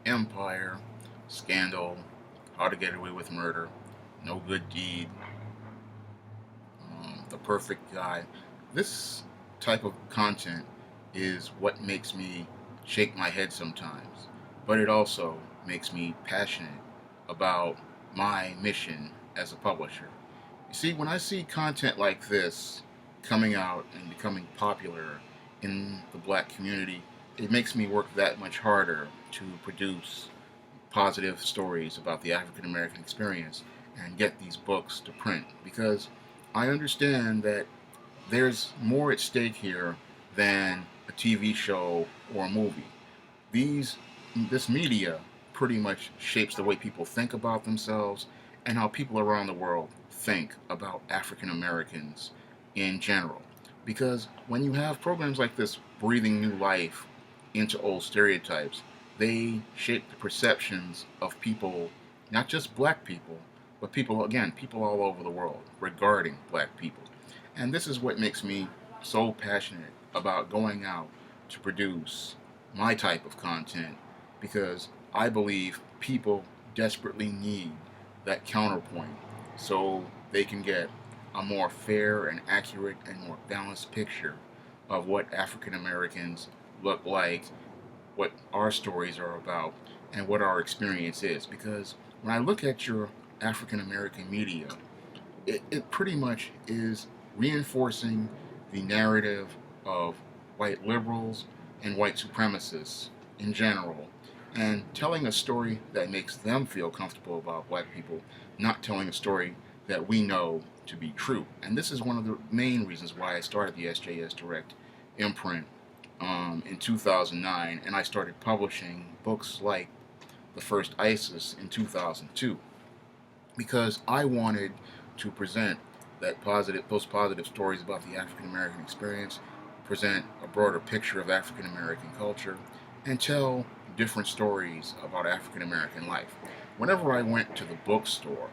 Empire, Scandal, How to Get Away with Murder, No Good Deed, The Perfect Guy. This type of content is what makes me shake my head sometimes, but it also makes me passionate about my mission as a publisher. You see, when I see content like this coming out and becoming popular in the black community, it makes me work that much harder to produce positive stories about the African American experience and get these books to print because I understand that there's more at stake here than a TV show or a movie. These this media pretty much shapes the way people think about themselves and how people around the world think about African Americans in general. Because when you have programs like this breathing new life into old stereotypes, they shape the perceptions of people, not just black people, but people, again, people all over the world regarding black people. And this is what makes me so passionate about going out to produce my type of content because I believe people desperately need that counterpoint so they can get a more fair and accurate and more balanced picture of what African Americans look like, what our stories are about, and what our experience is. Because when I look at your African American media, it pretty much is reinforcing the narrative of white liberals and white supremacists in general, and telling a story that makes them feel comfortable about black people, not telling a story that we know to be true. And this is one of the main reasons why I started the SJS Direct Imprint in 2009, and I started publishing books like The First ISIS in 2002 because I wanted to present those positive stories about the African American experience, present a broader picture of African American culture, and tell different stories about African American life. Whenever I went to the bookstore,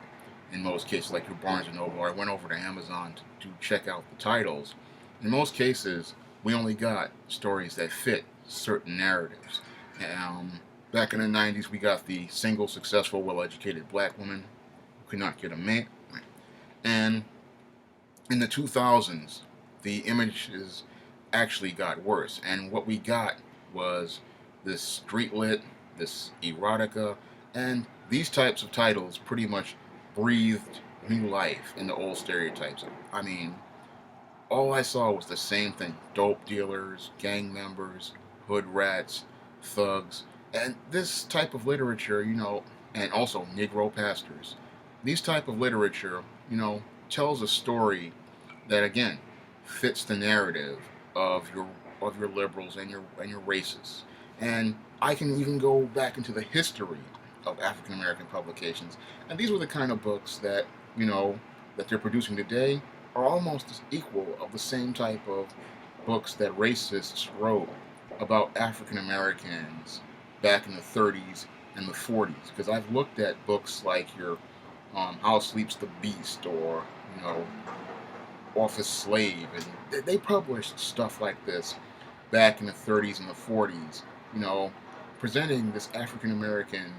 in most cases, like your Barnes and Noble, I went over to Amazon to check out the titles. In most cases, we only got stories that fit certain narratives. Um, Back in the 90s, we got the single, successful, well educated black woman who could not get a man. And in the 2000s, the images actually got worse. And what we got was this street lit, this erotica, and these types of titles pretty much breathed new life in the old stereotypes. I mean, all I saw was the same thing: dope dealers, gang members, hood rats, thugs. And this type of literature, and also Negro pastors, these type of literature, tells a story that again fits the narrative of your liberals and your racists. And I can even go back into the history of African American publications, and these were the kind of books that that they're producing today are almost equal of the same type of books that racists wrote about African Americans back in the 30s and the 40s. Because I've looked at books like your How Sleeps the Beast or you know Office Slave, and they published stuff like this back in the 30s and the 40s. You know, presenting this African American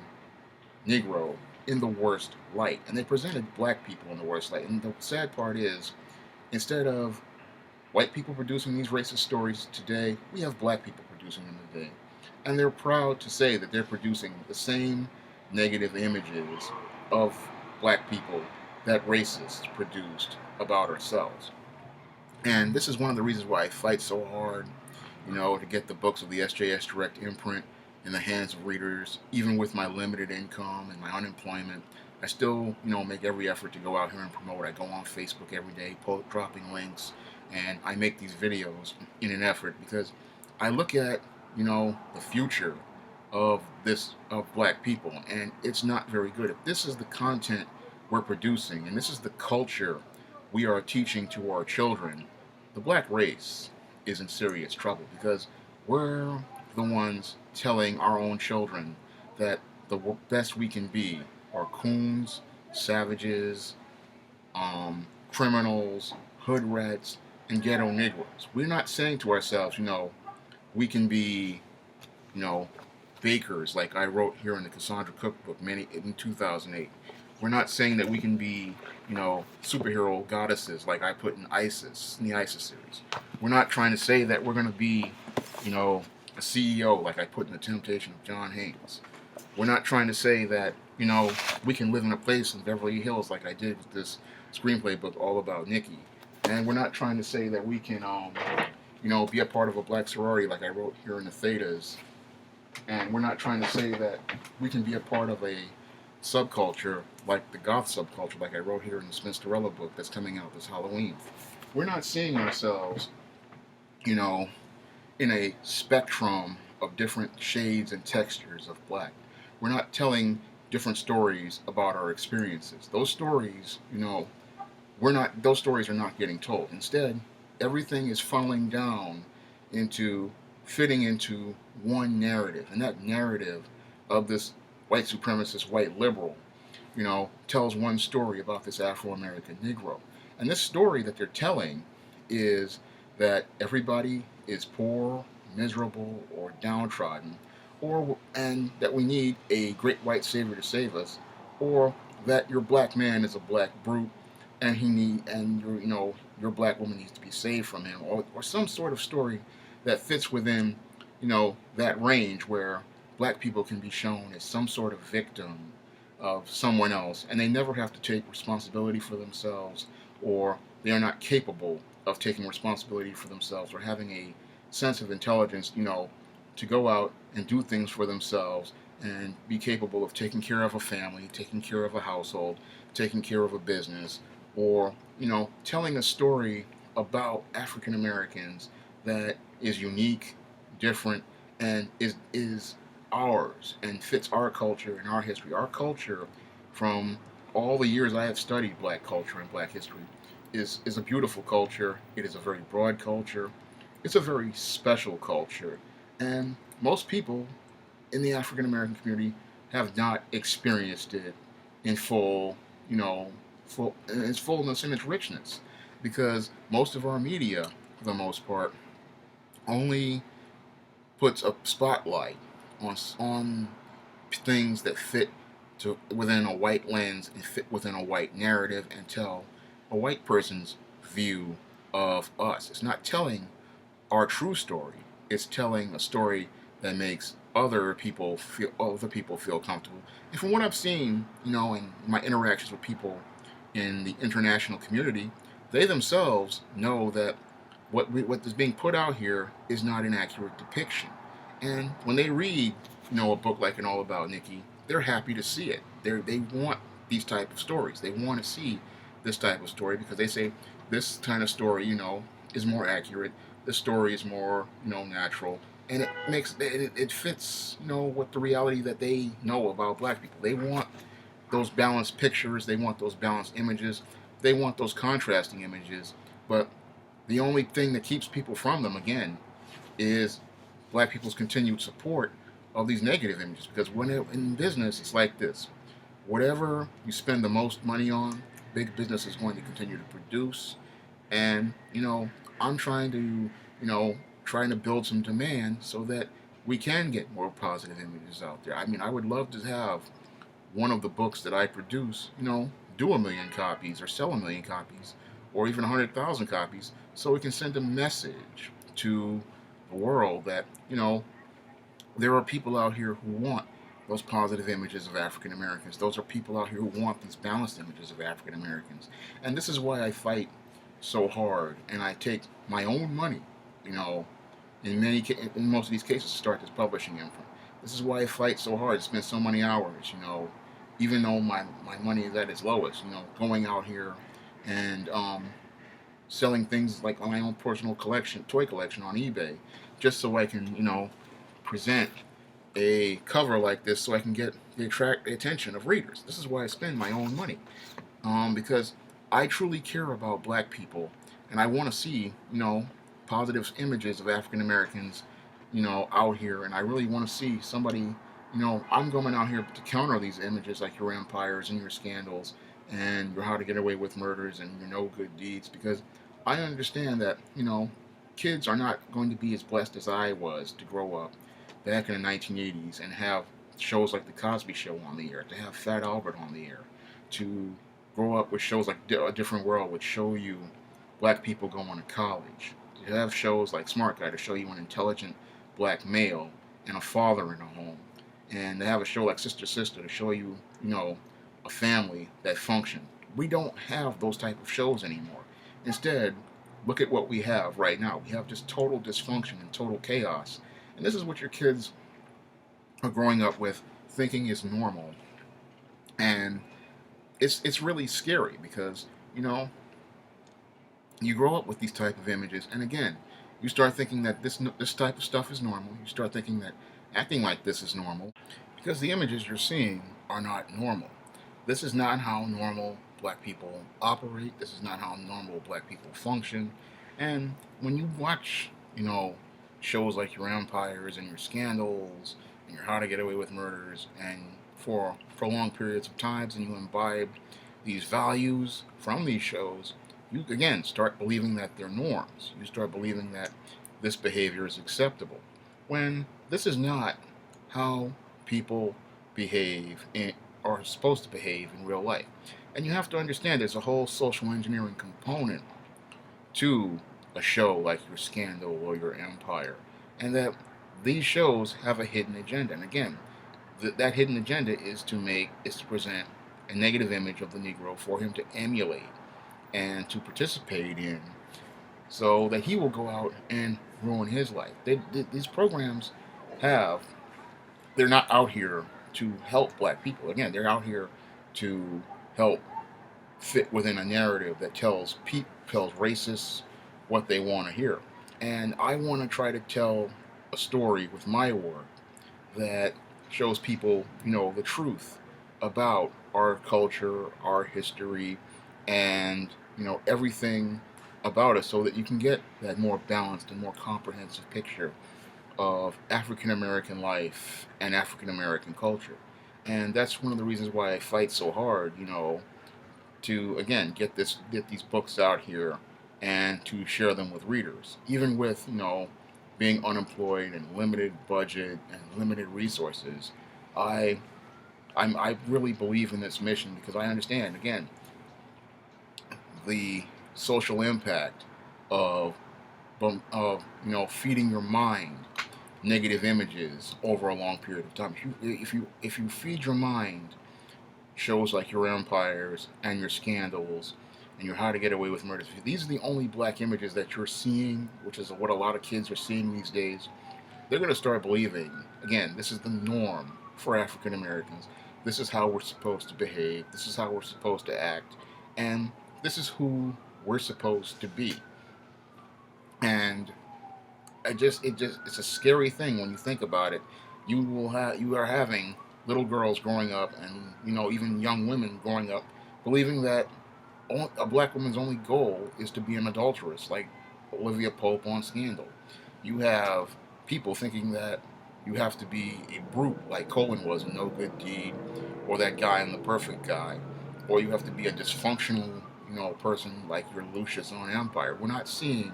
Negro in the worst light, and they presented black people in the worst light. And the sad part is, instead of white people producing these racist stories today, we have black people producing them today. And they're proud to say that they're producing the same negative images of black people that racists produced about ourselves. And this is one of the reasons why I fight so hard, to get the books of the SJS Direct Imprint in the hands of readers, even with my limited income and my unemployment. I still, make every effort to go out here and promote. I go on Facebook every day, dropping links, and I make these videos in an effort because I look at, the future of black people, and it's not very good. If this is the content we're producing, and this is the culture we are teaching to our children, the black race is in serious trouble because we're the ones telling our own children that the best we can be are coons, savages, criminals, hood rats, and ghetto Negroes. We're not saying to ourselves, we can be, you know, bakers, like I wrote here in the Cassandra Cookbook in 2008. We're not saying that we can be, superhero goddesses like I put in ISIS, in the ISIS series. We're not trying to say that we're going to be, a CEO like I put in The Temptation of John Haynes. We're not trying to say that, we can live in a place in Beverly Hills like I did with this screenplay book all about Nikki. And we're not trying to say that we can, be a part of a black sorority like I wrote here in the Thetas. And we're not trying to say that we can be a part of a subculture like the goth subculture like I wrote here in the Spinsterella book that's coming out this Halloween. We're not seeing ourselves, in a spectrum of different shades and textures of black. We're not telling different stories about our experiences. Those stories, those stories are not getting told. Instead, everything is funneling down into fitting into one narrative. And that narrative of this white supremacist, white liberal, tells one story about this Afro-American Negro. And this story that they're telling is that everybody is poor, miserable, or downtrodden, and that we need a great white savior to save us, or that your black man is a black brute, and your black woman needs to be saved from him, or some sort of story that fits within, that range where black people can be shown as some sort of victim of someone else, and they never have to take responsibility for themselves, or they are not capable of taking responsibility for themselves, or having a sense of intelligence, to go out and do things for themselves and be capable of taking care of a family, taking care of a household, taking care of a business, or, telling a story about African Americans that is unique, different, and is ours and fits our culture and our history. Our culture, from all the years I have studied black culture and black history, is a beautiful culture. It is a very broad culture. It's a very special culture. And most people in the African American community have not experienced it in in its fullness and its richness, because most of our media, for the most part, only puts a spotlight on things that fit within a white lens and fit within a white narrative and tell a white person's view of us. It's not telling our true story. It's telling a story that makes other people feel comfortable. And from what I've seen, in my interactions with people in the international community, they themselves know that what is being put out here is not an accurate depiction. And when they read, a book like An All About Nikki, they're happy to see it. They want these type of stories. They want to see this type of story because they say this kind of story, is more accurate. The story is more, natural, and it fits, what the reality that they know about black people. They want those balanced pictures. They want those balanced images. They want those contrasting images. But the only thing that keeps people from them, again, is black people's continued support of these negative images. Because when in business, it's like this. Whatever you spend the most money on, big business is going to continue to produce. And, I'm trying to build some demand so that we can get more positive images out there. I mean, I would love to have one of the books that I produce, do 1 million copies or sell 1 million copies or even 100,000 copies, so we can send a message to the world that, there are people out here who want those positive images of African Americans. Those are people out here who want these balanced images of African Americans. And this is why I fight so hard, and I take my own money, in most of these cases, to start this publishing info. This is why I fight so hard, spend so many hours, even though my money is at its lowest, going out here and selling things like my own personal toy collection on eBay, just so I can, present a cover like this so I can attract the attention of readers. This is why I spend my own money, because I truly care about black people, and I want to see, positive images of African Americans, out here, and I really want to see somebody, I'm going out here to counter these images like your empires and your scandals and your how to get away with murders and your no good deeds, because I understand that, kids are not going to be as blessed as I was to grow up back in the 1980s and have shows like The Cosby Show on the air, to have Fat Albert on the air, to grow up with shows like A Different World, which show you black people going to college, to have shows like Smart Guy to show you an intelligent black male and a father in a home, and to have a show like Sister Sister to show you, a family that functioned. We don't have those type of shows anymore. Instead, look at what we have right now. We have just total dysfunction and total chaos. And this is what your kids are growing up with, thinking is normal. And it's really scary because, you grow up with these type of images, and again, you start thinking that this type of stuff is normal. You start thinking that acting like this is normal because the images you're seeing are not normal. This is not how normal black people operate. This is not how normal black people function. And when you watch, shows like your Empires and your Scandals and your How to Get Away with Murders, and for prolonged periods of times, and you imbibe these values from these shows, you again start believing that they're norms. You start believing that this behavior is acceptable, when this is not how people behave are supposed to behave in real life. And you have to understand there's a whole social engineering component to a show like your Scandal or your Empire, and that these shows have a hidden agenda. And again, that hidden agenda is to present a negative image of the Negro for him to emulate and to participate in, so that he will go out and ruin his life. These programs have, they're not out here to help black people. Again, they're out here to help fit within a narrative that tells racists what they want to hear. And I want to try to tell a story with my work that shows people, the truth about our culture, our history, and everything about us, so that you can get that more balanced and more comprehensive picture of African American life and African American culture. And that's one of the reasons why I fight so hard, to again get these books out here and to share them with readers, even with being unemployed and limited budget and limited resources. I really believe in this mission because I understand, again, the social impact of feeding your mind negative images over a long period of time. If you feed your mind shows like your Empires and your Scandals and your How to Get Away with Murders, if these are the only black images that you're seeing, which is what a lot of kids are seeing these days, they're going to start believing, again, this is the norm for African Americans. This is how we're supposed to behave. This is how we're supposed to act. And this is who we're supposed to be. And it's a scary thing when you think about it. You are having little girls growing up, and even young women growing up, believing that a black woman's only goal is to be an adulteress, like Olivia Pope on Scandal. You have people thinking that you have to be a brute, like Colin was in No Good Deed, or that guy in The Perfect Guy, or you have to be a dysfunctional, person like your Lucius on Empire. We're not seeing,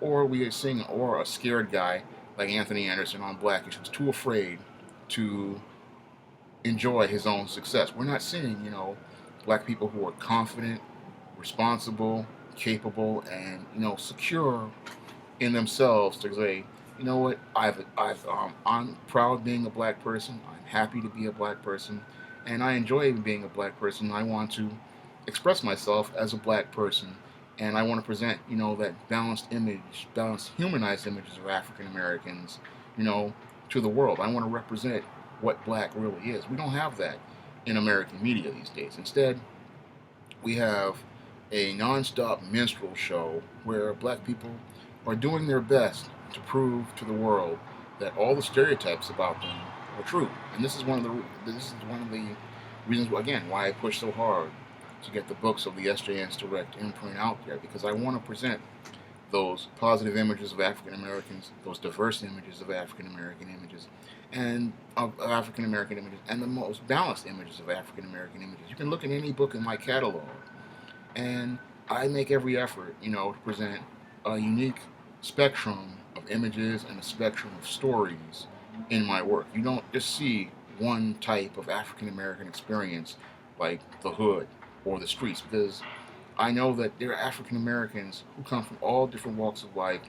or we are seeing, or a scared guy like Anthony Anderson on Blackish, who's too afraid to enjoy his own success. We're not seeing, black people who are confident, responsible, capable, and secure in themselves to say, you know what, I'm proud being a black person. I'm happy to be a black person, and I enjoy being a black person. I want to express myself as a black person, and I want to present, that balanced humanized images of African Americans, to the world. I want to represent what black really is. We don't have that in American media these days. Instead, we have a non-stop minstrel show where black people are doing their best to prove to the world that all the stereotypes about them are true. And this is one of the reasons, again, why I push so hard to get the books of the SJS DIRECT Imprint out there, because I want to present those positive images of African Americans, those diverse images of African American images, and of African American images, and the most balanced images of African American images. You can look at any book in my catalog, and I make every effort, to present a unique spectrum of images and a spectrum of stories in my work. You don't just see one type of African American experience like the hood or the streets, because I know that there are African Americans who come from all different walks of life,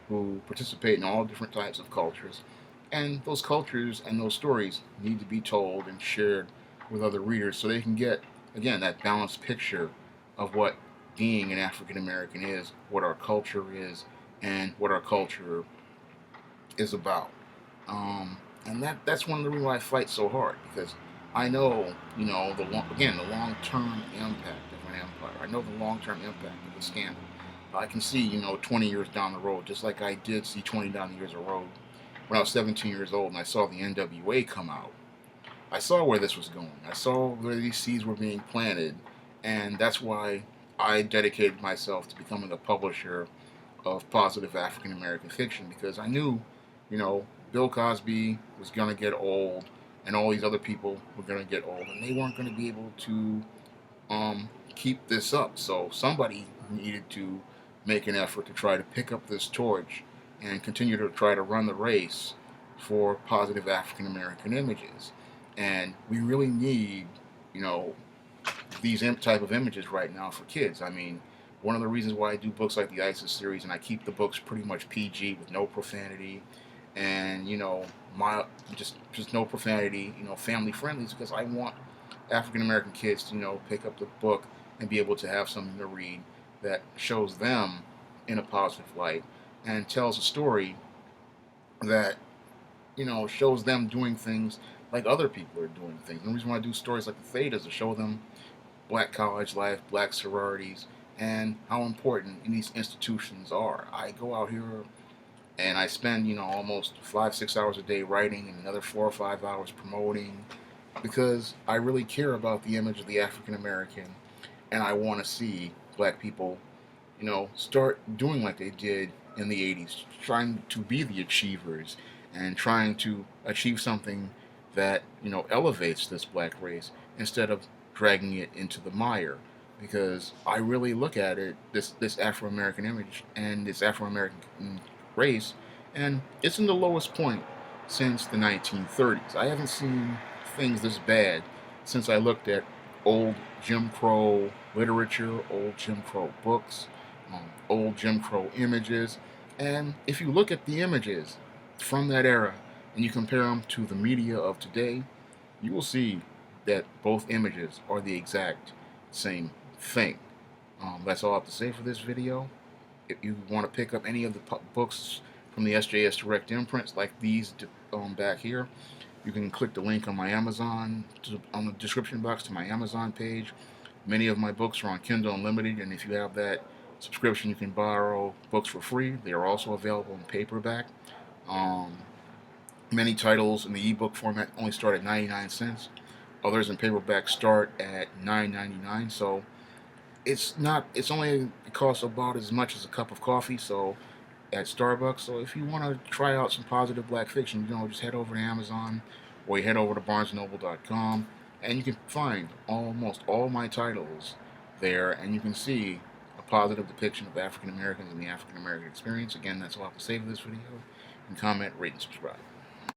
who participate in all different types of cultures, and those cultures and those stories need to be told and shared with other readers so they can get, again, that balanced picture of what being an African American is, what our culture is, and what our culture is about. And that's one of the reasons why I fight so hard, because I know, the long term impact of an empire. I know the long term impact of the scandal. I can see, 20 years down the road, just like I did see 20 down the years of road when I was 17 years old and I saw the NWA come out. I saw where this was going. I saw where these seeds were being planted, and that's why I dedicated myself to becoming a publisher of positive African American fiction, because I knew, Bill Cosby was going to get old, and all these other people were going to get old, and they weren't going to be able to keep this up. So somebody needed to make an effort to try to pick up this torch and continue to try to run the race for positive African American images. And we really need, you know, these type of images right now for kids. I mean, one of the reasons why I do books like the ISIS series and I keep the books pretty much PG with no profanity and my just no profanity, family friendly, is because I want African American kids to pick up the book and be able to have something to read that shows them in a positive light and tells a story that shows them doing things like other people are doing things. And the reason why I do stories like the Theta is to show them black college life, black sororities, and how important these institutions are. I go out here and I spend, almost 5-6 hours a day writing and another 4 or 5 hours promoting, because I really care about the image of the African American, and I want to see black people, start doing like they did in the 80s, trying to be the achievers and trying to achieve something that, elevates this black race instead of dragging it into the mire. Because I really look at it, this Afro American image and this Afro American race, and it's in the lowest point since the 1930s. I haven't seen things this bad since I looked at old Jim Crow literature, old Jim Crow books, old Jim Crow images. And if you look at the images from that era and you compare them to the media of today, you will see that both images are the exact same thing. That's all I have to say for this video. If you want to pick up any of the books from the SJS Direct Imprints, like these back here, you can click the link on my Amazon, on the description box to my Amazon page. Many of my books are on Kindle Unlimited, and if you have that subscription, you can borrow books for free. They are also available in paperback. Many titles in the ebook format only start at 99 cents. Others in paperback start at $9.99. So it's only, it costs about as much as a cup of coffee, so at Starbucks. So if you want to try out some positive black fiction, just head over to Amazon or you head over to barnesandnoble.com, and you can find almost all my titles there, and you can see a positive depiction of African Americans and the African American experience. Again, that's all I have to say for this video. And comment, rate, and subscribe.